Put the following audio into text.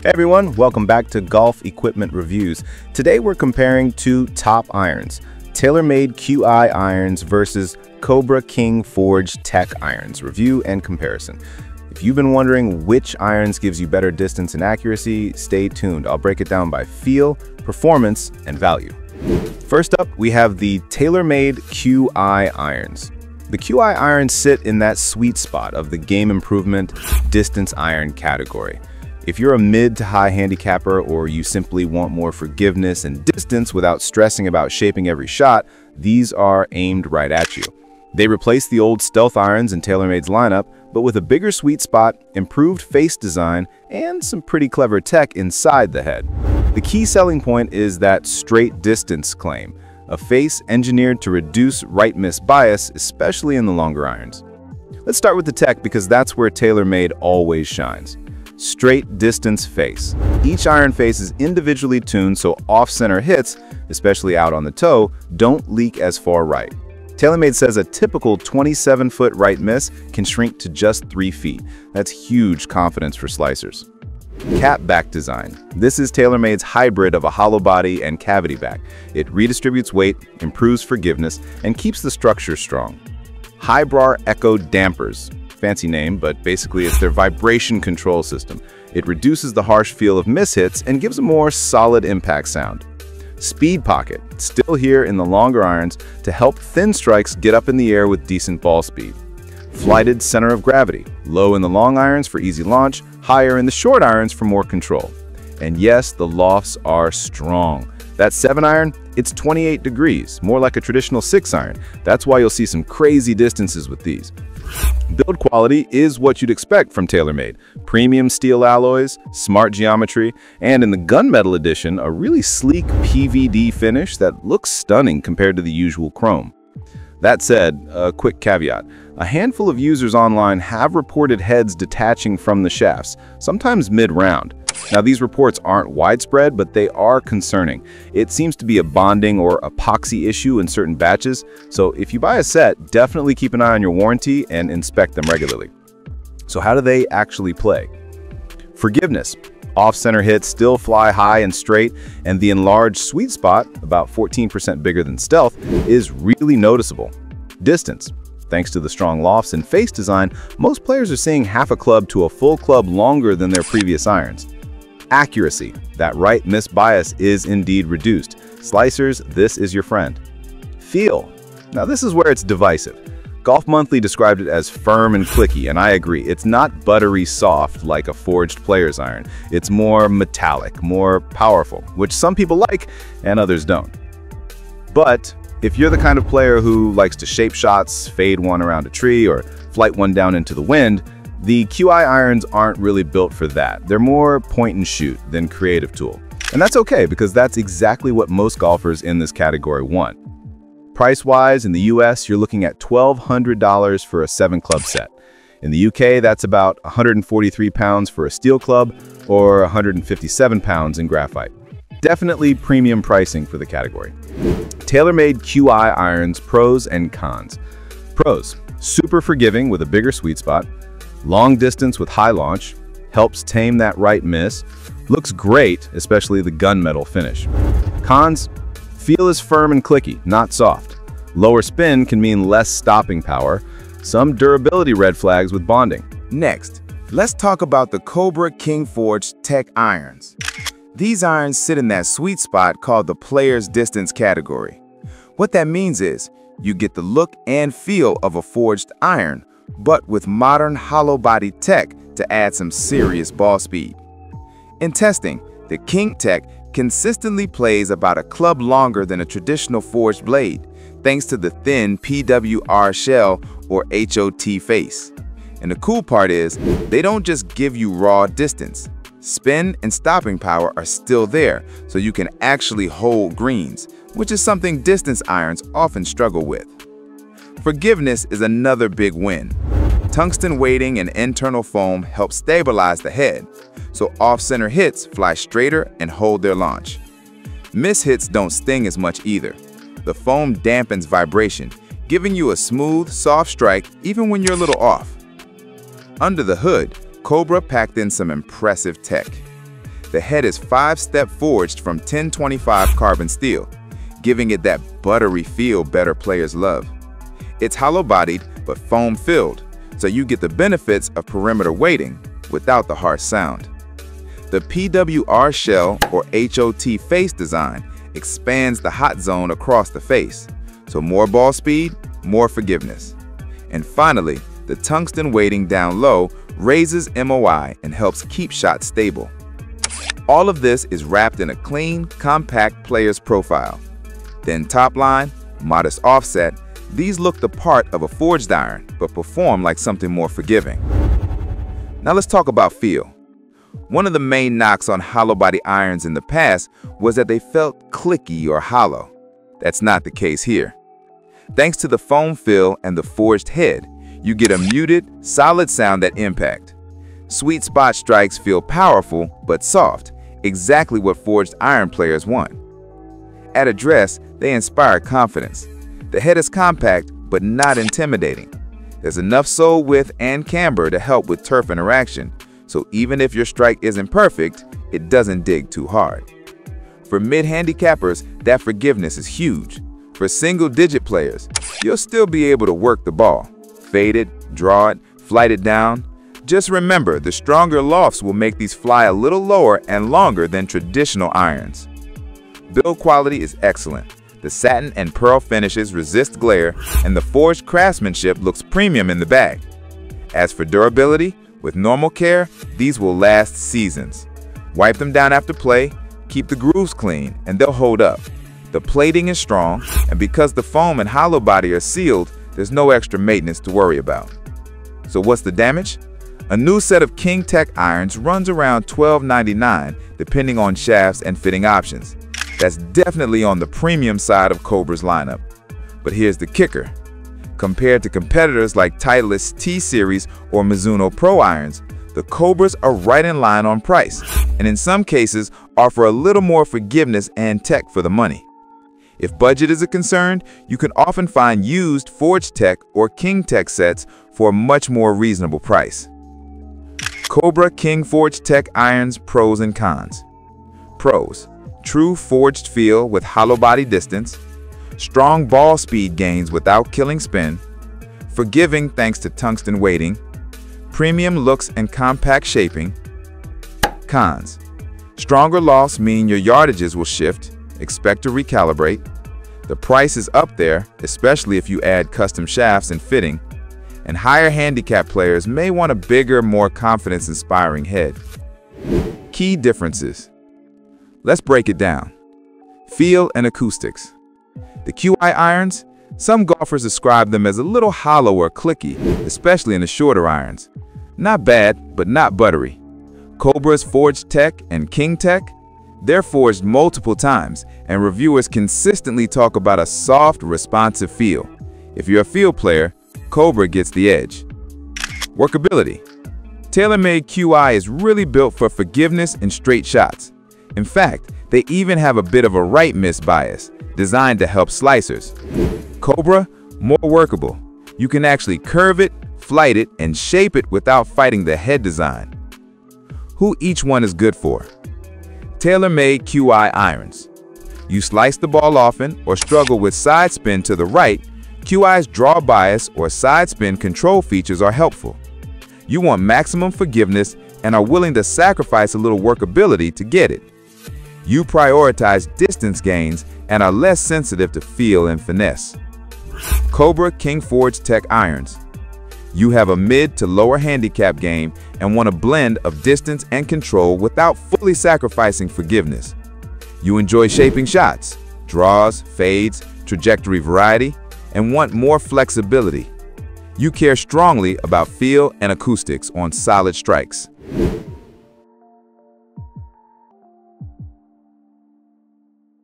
Hey everyone, welcome back to Golf Equipment Reviews. Today we're comparing two top irons, TaylorMade Qi Irons versus Cobra King Forged Tec irons. Review and comparison. If you've been wondering which irons gives you better distance and accuracy, stay tuned. I'll break it down by feel, performance, and value. First up, we have the TaylorMade Qi Irons. The Qi irons sit in that sweet spot of the game improvement distance iron category. If you're a mid to high handicapper or you simply want more forgiveness and distance without stressing about shaping every shot, these are aimed right at you. They replace the old stealth irons in TaylorMade's lineup, but with a bigger sweet spot, improved face design, and some pretty clever tech inside the head. The key selling point is that straight distance claim, a face engineered to reduce right-miss bias, especially in the longer irons. Let's start with the tech because that's where TaylorMade always shines. Straight distance face. Each iron face is individually tuned so off-center hits, especially out on the toe, don't leak as far right. TaylorMade says a typical 27-foot right miss can shrink to just 3 feet. That's huge confidence for slicers. Cap back design. This is TaylorMade's hybrid of a hollow body and cavity back. It redistributes weight, improves forgiveness, and keeps the structure strong. Hybrar Echo dampers. Fancy name, but basically it's their vibration control system. It reduces the harsh feel of miss hits and gives a more solid impact sound. Speed pocket, still here in the longer irons to help thin strikes get up in the air with decent ball speed. Flighted center of gravity, low in the long irons for easy launch, higher in the short irons for more control. And yes, the lofts are strong. That 7-iron, it's 28 degrees, more like a traditional 6-iron. That's why you'll see some crazy distances with these. Build quality is what you'd expect from TaylorMade. Premium steel alloys, smart geometry, and in the gunmetal edition, a really sleek PVD finish that looks stunning compared to the usual chrome. That said, a quick caveat. A handful of users online have reported heads detaching from the shafts, sometimes mid-round. Now, these reports aren't widespread, but they are concerning. It seems to be a bonding or epoxy issue in certain batches, so if you buy a set, definitely keep an eye on your warranty and inspect them regularly. So how do they actually play? Forgiveness. Off-center hits still fly high and straight, and the enlarged sweet spot, about 14% bigger than stealth, is really noticeable. Distance. Thanks to the strong lofts and face design, most players are seeing half a club to a full club longer than their previous irons. Accuracy. That right miss bias is indeed reduced. Slicers, this is your friend. Feel. Now this is where it's divisive. Golf Monthly described it as firm and clicky, and I agree. It's not buttery soft like a forged player's iron. It's more metallic, more powerful, which some people like and others don't. But if you're the kind of player who likes to shape shots, fade one around a tree, or flight one down into the wind, the Qi irons aren't really built for that. They're more point and shoot than creative tool. And that's okay because that's exactly what most golfers in this category want. Price-wise, in the US, you're looking at $1,200 for a 7-club set. In the UK, that's about £143 for a steel club or £157 in graphite. Definitely premium pricing for the category. TaylorMade Qi irons, pros and cons. Pros: super forgiving with a bigger sweet spot. Long distance with high launch, helps tame that right miss, looks great, especially the gunmetal finish. Cons: feel is firm and clicky, not soft. Lower spin can mean less stopping power, some durability red flags with bonding. Next, let's talk about the Cobra King Forged Tec irons. These irons sit in that sweet spot called the player's distance category. What that means is, you get the look and feel of a forged iron, but with modern hollow body tech to add some serious ball speed. In testing, the King Tec consistently plays about a club longer than a traditional forged blade, thanks to the thin PWR shell or HOT face. And the cool part is, they don't just give you raw distance. Spin and stopping power are still there, so you can actually hold greens, which is something distance irons often struggle with. Forgiveness is another big win. Tungsten weighting and internal foam help stabilize the head, so off-center hits fly straighter and hold their launch. Miss hits don't sting as much either. The foam dampens vibration, giving you a smooth, soft strike even when you're a little off. Under the hood, Cobra packed in some impressive tech. the head is 5-step forged from 1025 carbon steel, giving it that buttery feel better players love. It's hollow-bodied but foam-filled, so you get the benefits of perimeter weighting without the harsh sound. The PWR shell or HOT face design expands the hot zone across the face, so more ball speed, more forgiveness. And finally, the tungsten weighting down low raises MOI and helps keep shots stable. All of this is wrapped in a clean, compact player's profile. Thin top line, modest offset, these look the part of a forged iron, but perform like something more forgiving. Now let's talk about feel. One of the main knocks on hollow body irons in the past was that they felt clicky or hollow. That's not the case here. Thanks to the foam fill and the forged head, you get a muted, solid sound at impact. Sweet spot strikes feel powerful but soft, exactly what forged iron players want. At address, they inspire confidence. The head is compact but not intimidating. There's enough sole width and camber to help with turf interaction, so even if your strike isn't perfect, it doesn't dig too hard. For mid-handicappers, that forgiveness is huge. For single-digit players, you'll still be able to work the ball. Fade it, draw it, flight it down. Just remember, the stronger lofts will make these fly a little lower and longer than traditional irons. Build quality is excellent. The satin and pearl finishes resist glare, and the forged craftsmanship looks premium in the bag. As for durability, with normal care, these will last seasons. Wipe them down after play, keep the grooves clean, and they'll hold up. The plating is strong, and because the foam and hollow body are sealed, there's no extra maintenance to worry about. So what's the damage? A new set of Qi Tec irons runs around $12.99 depending on shafts and fitting options. That's definitely on the premium side of Cobra's lineup. But here's the kicker. Compared to competitors like Titleist's T-Series or Mizuno Pro irons, the Cobras are right in line on price, and in some cases offer a little more forgiveness and tech for the money. If budget is a concern, you can often find used Forged Tec or Qi Tec sets for a much more reasonable price. Cobra Qi Forged Tec irons pros and cons. Pros: true forged feel with hollow body distance, strong ball speed gains without killing spin, forgiving thanks to tungsten weighting, premium looks and compact shaping. Cons: stronger lofts mean your yardages will shift, expect to recalibrate. The price is up there, especially if you add custom shafts and fitting, and higher handicap players may want a bigger, more confidence-inspiring head. Key differences. Let's break it down. Feel and acoustics. The Qi irons, some golfers describe them as a little hollow or clicky, especially in the shorter irons. Not bad, but not buttery. Cobra's Forged Tec and Qi Tec, they're forged multiple times, and reviewers consistently talk about a soft, responsive feel. If you're a field player, Cobra gets the edge. Workability. TaylorMade Qi is really built for forgiveness and straight shots. In fact, they even have a bit of a right miss bias, designed to help slicers. Cobra, more workable. You can actually curve it, flight it, and shape it without fighting the head design. Who each one is good for? TaylorMade Qi irons. You slice the ball often or struggle with side spin to the right, Qi's draw bias or side spin control features are helpful. You want maximum forgiveness and are willing to sacrifice a little workability to get it. You prioritize distance gains and are less sensitive to feel and finesse. Cobra Qi Forged Tec irons. You have a mid to lower handicap game and want a blend of distance and control without fully sacrificing forgiveness. You enjoy shaping shots, draws, fades, trajectory variety, and want more flexibility. You care strongly about feel and acoustics on solid strikes.